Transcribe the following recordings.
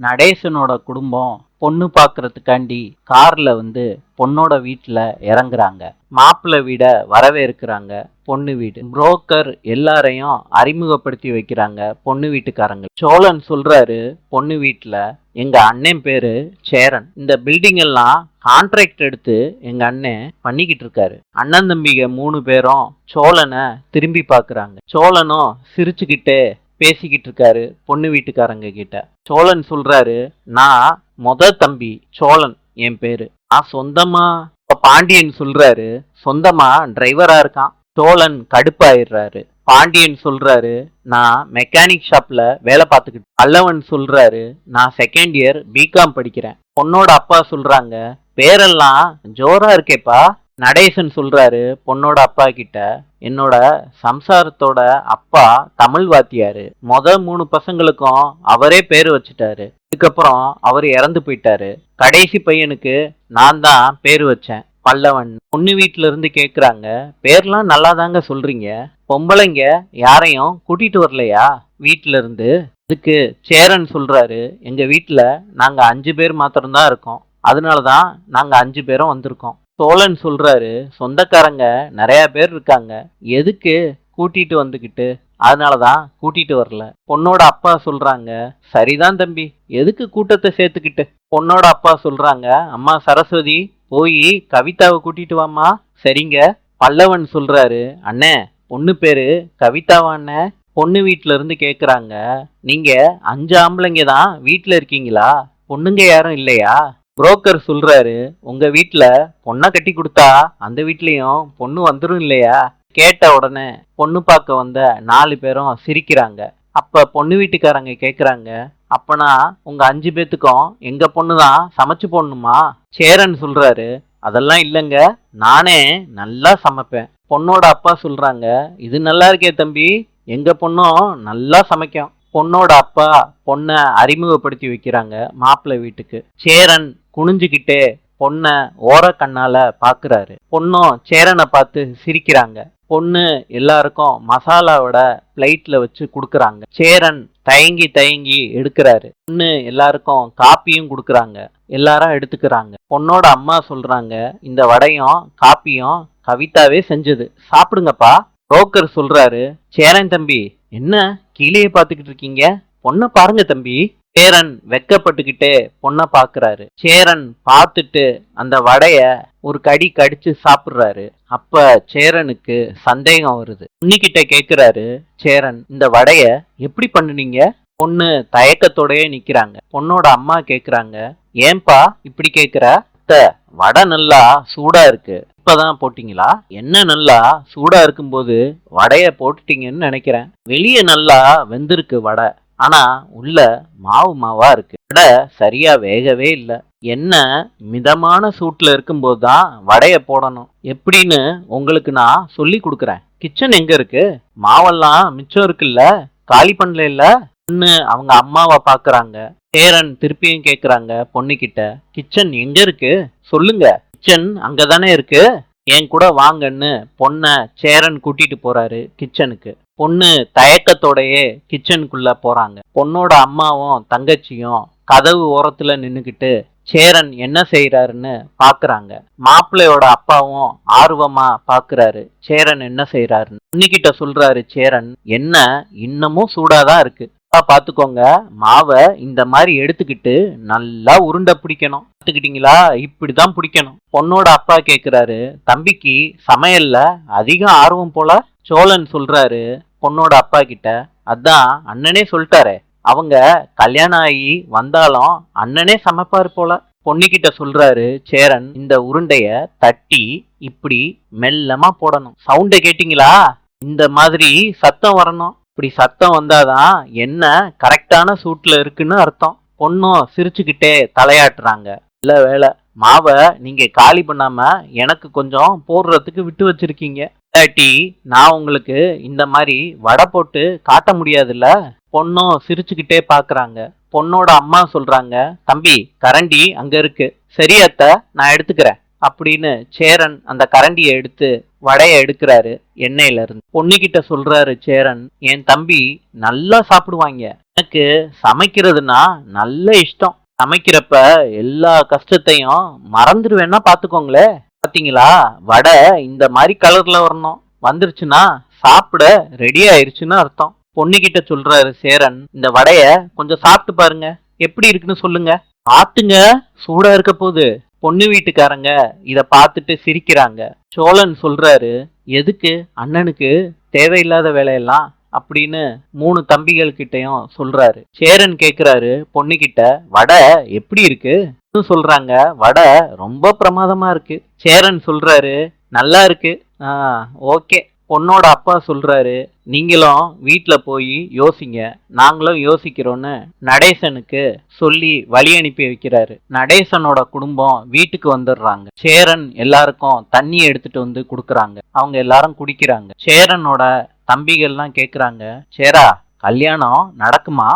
நடேசனோட குடும்பம் பொண்ணு பாக்குறதுக்காண்டி கார்ல பொண்ணோட வீட்டுல இறங்குறாங்க. மாப்பிள்ளை வீட வரவேற்கிறாங்க. பொண்ணு வீடு புரோக்கர் எல்லாரையும் அறிமுகப்படுத்தி வைக்கிறாங்க பொண்ணு வீட்டுக்காரங்க. சோழன் சொல்றாரு பொண்ணு வீட்டுல, எங்க அண்ணன் பேரு சேரன். இந்த பில்டிங் எல்லாம் கான்ட்ராக்ட் எடுத்து எங்க அண்ணன் பண்ணிக்கிட்டு இருக்காரு. அண்ணன் தம்பிங்க 3 பேரும் சோழனை திரும்பி பாக்குறாங்க. சோழனும் சிரிச்சுக்கிட்டே பேசிக்கிட்டு இருக்காரு பொண்ணு வீட்டுக்காரங்க கிட்ட. சோழன் சொல்றாரு, நான் தம்பி சோழன் என் பேரு. நான் சொந்தமா. பாண்டியன் சொல்றாரு, சொந்தமா டிரைவரா இருக்கான். சோழன் கடுப்பாயிடுறாரு. பாண்டியன் சொல்றாரு, நான் மெக்கானிக் ஷாப்ல வேலை பார்த்துக்கிட்டு. பல்லவன் சொல்றாரு, நான் செகண்ட் இயர் பிகாம் படிக்கிறேன். பொண்ணோட அப்பா சொல்றாங்க, பேரெல்லாம் ஜோரா இருக்கேப்பா. நடேசன் சொல்றாரு பொண்ணோட அப்பா கிட்ட, என்னோட சம்சாரத்தோட அப்பா தமிழ் வாத்தியாரு. 3 பசங்களுக்கும் அவரே பேரு வச்சுட்டாரு. அதுக்கப்புறம் அவர் இறந்து போயிட்டாரு. கடைசி பையனுக்கு நான் தான் பேரு வச்சேன். பல்லவன். பொண்ணு வீட்டுல இருந்து கேக்குறாங்க, பேர்லாம் நல்லா தாங்க சொல்றீங்க, பொம்பளைங்க யாரையும் கூட்டிட்டு வரலையா வீட்டுல இருந்து? அதுக்கு சேரன் சொல்றாரு, எங்க வீட்டுல நாங்க 5 பேர் மாத்திரம்தான் இருக்கோம், அதனாலதான் நாங்க 5 பேரும் வந்திருக்கோம். சோழன் சொல்றாரு, சொந்தக்காரங்க நிறைய பேர் இருக்காங்க, எதுக்கு கூட்டிட்டு வந்துகிட்டு? அதனாலதான் கூட்டிட்டு வரல. பொண்ணோட அப்பா சொல்றாங்க, சரிதான் தம்பி, எதுக்கு கூட்டத்தை சேர்த்துக்கிட்டு? பொண்ணோட அப்பா சொல்றாங்க, அம்மா சரஸ்வதி, போய் கவிதாவை கூட்டிட்டு வாமா. சரிங்க. பல்லவன் சொல்றாரு, அண்ணே பொண்ணு பேரு கவிதாவா அண்ணே? பொண்ணு வீட்டுல இருந்து கேக்குறாங்க, நீங்க 5 ஆம்பளைங்க தான் வீட்டுல இருக்கீங்களா, பொண்ணுங்க யாரும் இல்லையா? புரோக்கர் சொல்றாரு, உங்க வீட்டுல பொண்ணை கட்டி கொடுத்தா அந்த வீட்லயும் பொண்ணு வந்துரும் இல்லையா? கேட்ட உடனே பொண்ணு பார்க்க வந்த 4 பேரும் சிரிக்கிறாங்க. அப்ப பொண்ணு வீட்டுக்காரங்க கேக்குறாங்க, அப்பனா உங்க 5 பேத்துக்கும் எங்க பொண்ணுதான் சமைச்சு போடணுமா? சேரன் சொல்றாரு, அதெல்லாம் இல்லைங்க, நானே நல்லா சமைப்பேன். பொண்ணோட அப்பா சொல்றாங்க, இது நல்லா இருக்கே தம்பி, எங்க பொண்ணும் நல்லா சமைக்கும். பொண்ணோட அப்பா பொண்ணை அறிமுகப்படுத்தி வைக்கிறாங்க மாப்பிள்ளை வீட்டுக்கு. சேரன் குனிஞ்சுக்கிட்டே பொண்ண ஓர கண்ணால பாக்குறாரு. பொண்ணும் சேரனை பார்த்து சிரிக்கிறாங்க. பொண்ணு எல்லாருக்கும் மசாலாவோட பிளேட்ல வச்சு குடுக்கறாங்க. சேரன் தயங்கி தயங்கி எடுக்கிறாரு. பொண்ணு எல்லாருக்கும் காப்பியும் குடுக்கறாங்க. எல்லாரும் எடுத்துக்கிறாங்க. பொண்ணோட அம்மா சொல்றாங்க, இந்த வடையும் காப்பியும் கவிதாவே செஞ்சது, சாப்பிடுங்கப்பா. புரோக்கர் சொல்றாரு, சேரன் தம்பி, என்ன கீழே பாத்துக்கிட்டு இருக்கீங்க, பொண்ணை பாருங்க தம்பி. சேரன் வெக்கப்பட்டுக்கிட்டே பொண்ணை பாக்குறாரு. சேரன் பார்த்துட்டு அந்த வடைய ஒரு கடி கடிச்சு சாப்பிடுறாரு. அப்ப சேரனுக்கு சந்தேகம் வருது. பொண்ணுகிட்ட கேக்குறாரு சேரன், இந்த வடைய எப்படி பண்ணுனீங்க? பொண்ணு தயக்கத்தோடயே நிக்கிறாங்க. பொண்ணோட அம்மா கேக்குறாங்க, ஏன்பா இப்படி கேக்குற? வடை நல்லா சூடா இருக்கு, இப்பதான் போட்டீங்களா? என்ன நல்லா சூடா இருக்கும்போது வடைய போட்டுட்டீங்கன்னு நினைக்கிறேன். வெளியே நல்லா வெந்திருக்கு வடை, ஆனா உள்ள மாவு மாவா இருக்கு. வடை சரியா வேகவே இல்லை. என்ன மிதமான சூட்ல இருக்கும்போது தான் வடைய போடணும். எப்படின்னு உங்களுக்கு நான் சொல்லி கொடுக்குறேன். கிச்சன் எங்க இருக்கு? மாவெல்லாம் மிச்சம் இருக்குல்ல, காலி பண்ணல இல்ல? பொண்ணு அவங்க அம்மாவை பாக்குறாங்க. சேரன் திருப்பியும் கேக்குறாங்க பொண்ணு கிட்ட, கிச்சன் எங்க இருக்கு சொல்லுங்க. கிச்சன் அங்கதானே இருக்கு, என் கூட வாங்கன்னு பொண்ண சேரன் கூட்டிட்டு போறாரு கிச்சனுக்கு. பொண்ணு தயக்கத்தோடயே கிச்சனுக்குள்ள போறாங்க. பொண்ணோட அம்மாவும் தங்கச்சியும் கதவு ஓரத்துல நின்னுக்கிட்டு சேரன் என்ன செய்யறாருன்னு பாக்குறாங்க. மாப்பிள்ளையோட அப்பாவும் ஆர்வமா பாக்குறாரு சேரன் என்ன செய்யறாருன்னு. பொண்ணுகிட்ட சொல்றாரு சேரன், என்ன இன்னமும் சூடாதான் இருக்கு, பாத்துக்கோங்க, மாவை இந்த மாதிரி எடுத்துக்கிட்டு நல்லா உருண்டை பிடிக்கணும், பாத்துக்கிட்டீங்களா? இப்படிதான் பிடிக்கணும். பொண்ணோட அப்பா கேக்குறாரு, தம்பிக்கு சமையல்ல அதிகம் ஆர்வம் போல? சோழன் சொல்றாரு பொண்ணோட அப்பா கிட்ட, அதான் அண்ணனே சொல்லிட்டாரே, அவங்க கல்யாணம் ஆகி வந்தாலும் அண்ணனே சமைப்பாரு போல. பொண்ணுகிட்ட சொல்றாரு சேரன், இந்த உருண்டைய தட்டி இப்படி மெல்லமா போடணும், சவுண்ட கேட்டீங்களா? இந்த மாதிரி சத்தம் வரணும், இப்படி சத்தம் வந்தாதான் என்ன கரெக்டான சூட்ல இருக்குன்னு அர்த்தம். பொண்ணும் சிரிச்சுக்கிட்டே தலையாட்டுறாங்க. இல்ல வேலை, மாவை நீங்க காலி பண்ணாம எனக்கு கொஞ்சம் போடுறதுக்கு விட்டு வச்சிருக்கீங்க, இல்லாட்டி நான் உங்களுக்கு இந்த மாதிரி வடை போட்டு காட்ட முடியாதுல்ல. பொண்ணும் சிரிச்சுக்கிட்டே பாக்குறாங்க. பொண்ணோட அம்மா சொல்றாங்க, தம்பி கரண்டி அங்க இருக்கு, சரியத்த நான் எடுத்துக்கிறேன் அப்படின்னு சேரன் அந்த கரண்டியை எடுத்து வடைய எடுக்கிறாரு எண்ணெயில இருந்து. பொண்ணுகிட்ட சொல்றாரு சேரன், என் தம்பி நல்லா சாப்பிடுவாங்க, எனக்கு சமைக்கிறதுனா நல்ல இஷ்டம். சமைக்கிறப்ப எல்லா கஷ்டத்தையும் மறந்துடுவேன்னா பாத்துக்கோங்களே. பாத்தீங்களா, வடை இந்த மாதிரி கலர்ல வரணும். வந்துருச்சுன்னா சாப்பிட ரெடி ஆயிருச்சுன்னு அர்த்தம். பொண்ணுகிட்ட சொல்றாரு சேரன், இந்த வடைய கொஞ்சம் சாப்பிட்டு பாருங்க, எப்படி இருக்குன்னு சொல்லுங்க. ஆத்துங்க, சூடா இருக்க போகுது. பொண்ணு வீட்டுக்காரங்க இத பார்த்துட்டு சிரிக்கிறாங்க. சோழன் சொல்றாரு, எதுக்கு அண்ணனுக்கு தேவையில்லாத வேலையெல்லாம் அப்படின்னு 3 தம்பிகள் கிட்டயும் சொல்றாரு. சேரன் கேக்குறாரு பொண்ணுகிட்ட, வடை எப்படி இருக்கு சொல்றாங்க. வடை ரொம்ப பிரமாதமா இருக்கு. சேரன் சொல்றாரு, நல்லா இருக்கு. ஓகே. பொண்ணோட அப்பா சொல்றாரு, நீங்களும் வீட்டுல போய் யோசிங்க, நாங்களும் யோசிக்கிறோன்னு நடேசனுக்கு சொல்லி வழி அனுப்பி வைக்கிறாரு. நடேசனோட குடும்பம் வீட்டுக்கு வந்துடுறாங்க. சேரன் எல்லாருக்கும் தண்ணி எடுத்துட்டு வந்து குடுக்கறாங்க. அவங்க எல்லாரும் குடிக்கிறாங்க. சேரனோட தம்பிகள்லாம் கேக்குறாங்க, சேரா, கல்யாணம் நடக்குமா?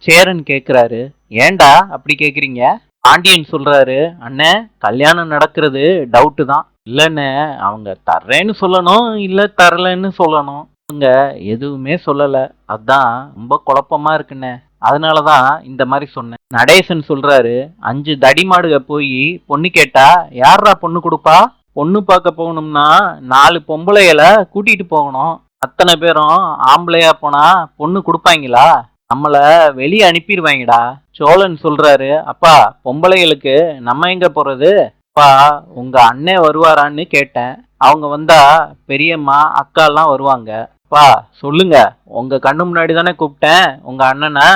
சேரன் கேக்குறாரு, ஏண்டா அப்படி கேக்குறீங்க? பாண்டியன் சொல்றாரு, அண்ணே, கல்யாணம் நடக்கிறது டவுட்டு தான். இல்லன்னு அவங்க தர்றேன்னு சொல்லணும், இல்ல தரலன்னு சொல்லணும். அவங்க எதுவுமே சொல்லல. அதான் ரொம்ப குழப்பமா இருக்குண்ணே. அதனாலதான் இந்த மாதிரி சொன்னேன். நடேசன் சொல்றாரு, 5 தடிமாடுக போய் பொண்ணு கேட்டா யாரா பொண்ணு கொடுப்பா? பொண்ணு பார்க்க போகணும்னா 4 பொம்பளைகளை கூட்டிட்டு போகணும். அத்தனை பேரும் ஆம்பளையா போனா பொண்ணு கொடுப்பாங்களா? நம்மள வெளியே அனுப்பிடுவாங்கடா. சோழன் சொல்றாரு, அப்பா, பொம்பளைகளுக்கு நம்ம எங்க போறது? அப்பா, உங்க அண்ணன் வருவாரான்னு கேட்டேன். அவங்க வந்தா பெரியம்மா அக்கா எல்லாம் வருவாங்க. அப்பா சொல்லுங்க, உங்க கண்ணு முன்னாடி தானே கூப்பிட்டேன் உங்க அண்ணனை,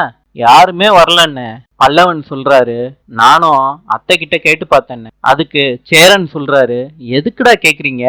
யாருமே வரலன்னு. பல்லவன் சொல்றாரு, நானும் அத்தை கிட்ட கேட்டு பார்த்தேன்னு. அதுக்கு சேரன் சொல்றாரு, எதுக்குடா கேக்குறீங்க?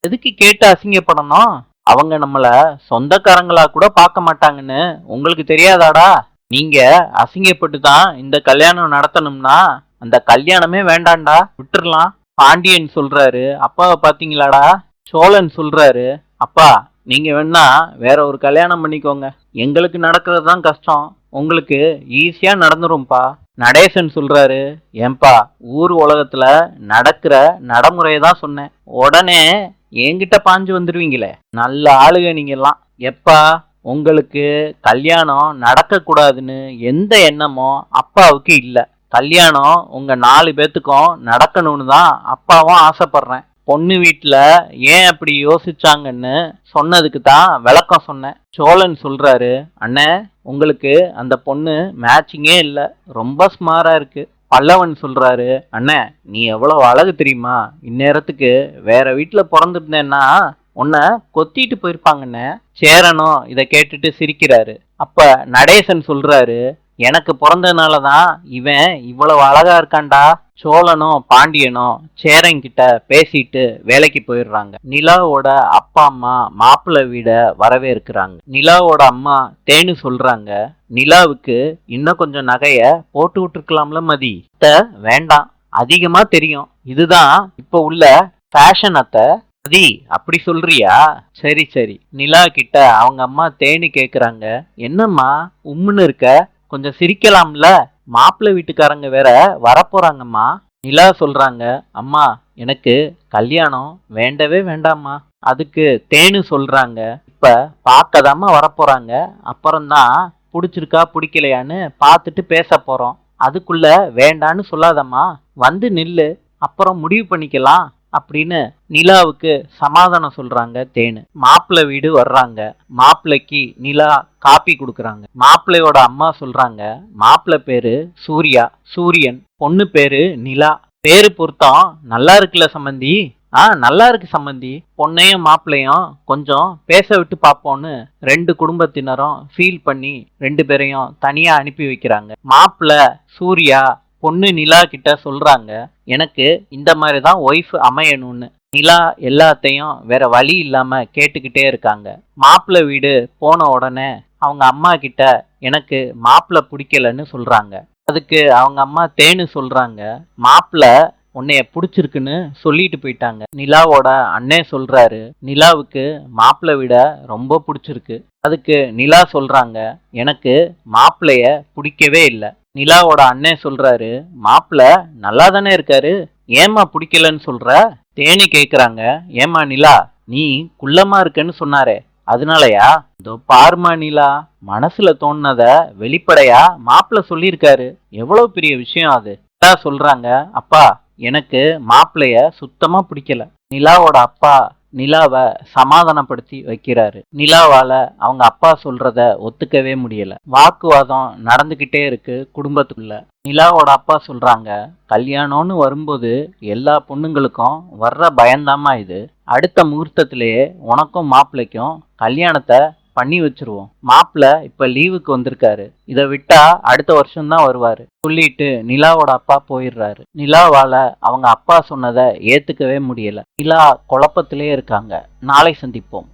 எதுக்கு கேட்டு அசிங்கப்படணும்? அவங்க நம்மள சொந்தக்காரங்களா கூட பார்க்க மாட்டாங்கன்னு உங்களுக்கு தெரியாதாடா? நீங்க அசிங்கப்பட்டு தான் இந்த கல்யாணம் நடத்தணும்னா அந்த கல்யாணமே வேண்டாண்டா, விட்டுறலாம். பாண்டியன் சொல்றாரு, அப்பாவை பாத்தீங்களாடா? சோழன் சொல்றாரு, அப்பா, நீங்க வேணா வேற ஒரு கல்யாணம் பண்ணிக்கோங்க, எங்களுக்கு நடக்கிறது தான் கஷ்டம், உங்களுக்கு ஈஸியா நடந்துரும்பா. நடேசன் சொல்றாரு, ஏன்பா, ஊர் உலகத்துல நடக்கிற நடைமுறையை தான் சொன்னேன், உடனே என்கிட்ட பாஞ்சு வந்துருவீங்களே. நல்ல ஆளுக நீங்க எல்லாம். எப்பா, உங்களுக்கு கல்யாணம் நடக்க கூடாதுன்னு எந்த எண்ணமும் அப்பாவுக்கு இல்ல. கல்யாணம் உங்க 4 பேத்துக்கும் நடக்கணும்னு தான் அப்பாவும் ஆசைப்படுறேன். பொண்ணு வீட்டுல ஏன் அப்படி யோசிச்சாங்கன்னு சொன்னதுக்கு தான் விளக்கம் சொன்னேன். சோழன் சொல்றாரு, அண்ணே, உங்களுக்கு அந்த பொண்ணு மேட்சிங்கே இல்ல, ரொம்ப ஸ்மாரா இருக்கு. பல்லவன் சொல்றாரு, அண்ணே, நீ எவ்வளவு அழகு தெரியுமா? இந்நேரத்துக்கு வேற வீட்டுல பிறந்திருந்தேன்னா உன்னை கொத்திட்டு போயிருப்பாங்கன்னு. சேரனும் இத கேட்டுட்டு சிரிக்கிறாரு. அப்ப நடேசன் சொல்றாரு, எனக்கு பிறந்ததுனாலதான் இவன் இவ்வளவு அழகா இருக்கான்டா. சோழனும் பாண்டியனும் சேரன் கிட்ட பேசிட்டு வேலைக்கு போயிடுறாங்க. நிலாவோட அப்பா அம்மா மாப்பிள்ளை வீட வரவேற்கிறாங்க. நிலாவோட அம்மா தேனு சொல்றாங்க, நிலாவுக்கு இன்னும் கொஞ்சம் நகைய போட்டு விட்டுருக்கலாம்ல மதி. வேண்டாம், அதிகமா தெரியும், இதுதான் இப்ப உள்ள ஃபேஷன் அத்தை. மதி, அப்படி சொல்றியா? சரி சரி. நிலா கிட்ட அவங்க அம்மா தேனு கேக்குறாங்க, என்னம்மா உம்முன்னு இருக்க, கொஞ்சம் சிரிக்கலாம்ல, மாப்பிள்ளை வீட்டுக்காரங்க வேற வரப்போறாங்கம்மா. நிலா சொல்றாங்க, அம்மா, எனக்கு கல்யாணம் வேண்டவே வேண்டாம்மா. அதுக்கு தேனு சொல்றாங்க, இப்ப பார்க்கதாம்மா வரப்போறாங்க, அப்புறம்தான் பிடிச்சிருக்கா பிடிக்கலையான்னு பார்த்துட்டு பேச போறோம். அதுக்குள்ள வேண்டான்னு சொல்லாதம்மா, வந்து நில்லு, அப்புறம் முடிவு பண்ணிக்கலாம் அப்படின்னு நிலாவுக்கு சமாதானம் சொல்றாங்க தேனு. மாப்பிள்ளை வீடு வர்றாங்க. மாப்பிள்ளைக்கு நிலா காப்பி கொடுக்கறாங்க. மாப்பிள்ளையோட அம்மா சொல்றாங்க, மாப்பிள்ளை பேரு சூரியன், பொண்ணு பேரு நிலா. பேரு பொருத்தம் நல்லா இருக்குல்ல சம்பந்தி? நல்லா இருக்கு சம்பந்தி. பொண்ணையும் மாப்பிள்ளையும் கொஞ்சம் பேச விட்டு பாப்போம்னு 2 குடும்பத்தினரும் ஃபீல் பண்ணி 2 பேரையும் தனியா அனுப்பி வைக்கிறாங்க. மாப்பிள்ளை சூர்யா பொண்ணு நிலா கிட்ட சொல்றாங்க, எனக்கு இந்த மாதிரிதான் ஒய்ஃப் அமையணும்னு. நிலா எல்லாத்தையும் வேற வழி இல்லாம கேட்டுக்கிட்டே இருக்காங்க. மாப்பிள்ளை வீடு போன உடனே அவங்க அம்மா கிட்ட எனக்கு மாப்பிள்ளை பிடிக்கலன்னு சொல்றாங்க. அதுக்கு அவங்க அம்மா தேனு சொல்றாங்க, மாப்பிள்ளை உன்னைய பிடிச்சிருக்குன்னு சொல்லிட்டு போயிட்டாங்க. நிலாவோட அண்ணே சொல்றாரு, நிலாவுக்கு மாப்பிள்ளை விட ரொம்ப பிடிச்சிருக்கு. அதுக்கு நிலா சொல்றாங்க, எனக்கு மாப்பிள்ளைய பிடிக்கவே இல்லை. நிலாவோட அண்ணே சொல்றாரு, மாப்பிள்ளை நல்லா தானே இருக்காரு, ஏமா பிடிக்கலன்னு சொல்ற? தேனி கேக்குறாங்க, ஏமா நிலா, நீ குள்ளமா இருக்கன்னு சொன்னாரே, அதனாலயா? இதோ பாருமா நிலா, மனசுல தோணுனத வெளிப்படையா மாப்பிள்ள சொல்லியிருக்காரு. எவ்வளவு பெரிய விஷயம் அது. நிலா சொல்றாங்க, அப்பா எனக்கு மாப்பிள்ளைய சுத்தமா பிடிக்கல. நிலாவோட அப்பா நிலாவ சமாதானப்படுத்தி வைக்கிறாரு. நிலாவால அவங்க அப்பா சொல்றத ஒத்துக்கவே முடியல. வாக்குவாதம் நடந்துகிட்டே இருக்கு குடும்பத்துக்குள்ள. நிலாவோட அப்பா சொல்றாங்க, கல்யாணம்னு வரும்போது எல்லா பொண்ணுங்களுக்கும் வர்ற பயந்தாம்மா இது. அடுத்த முகூர்த்தத்திலேயே உனக்கும் மாப்பிள்ளைக்கும் கல்யாணத்தை பண்ணி வச்சிருவோம். மாப்பிள்ள இப்ப லீவுக்கு வந்திருக்காரு. இதை விட்டா அடுத்த வருஷம் தான் வருவாரு சொல்லிட்டு நிலாவோட அப்பா போயிடுறாரு. நிலாவால அவங்க அப்பா சொன்னதை ஏத்துக்கவே முடியல. நிலா குழப்பத்திலே இருக்காங்க. நாளை சந்திப்போம்.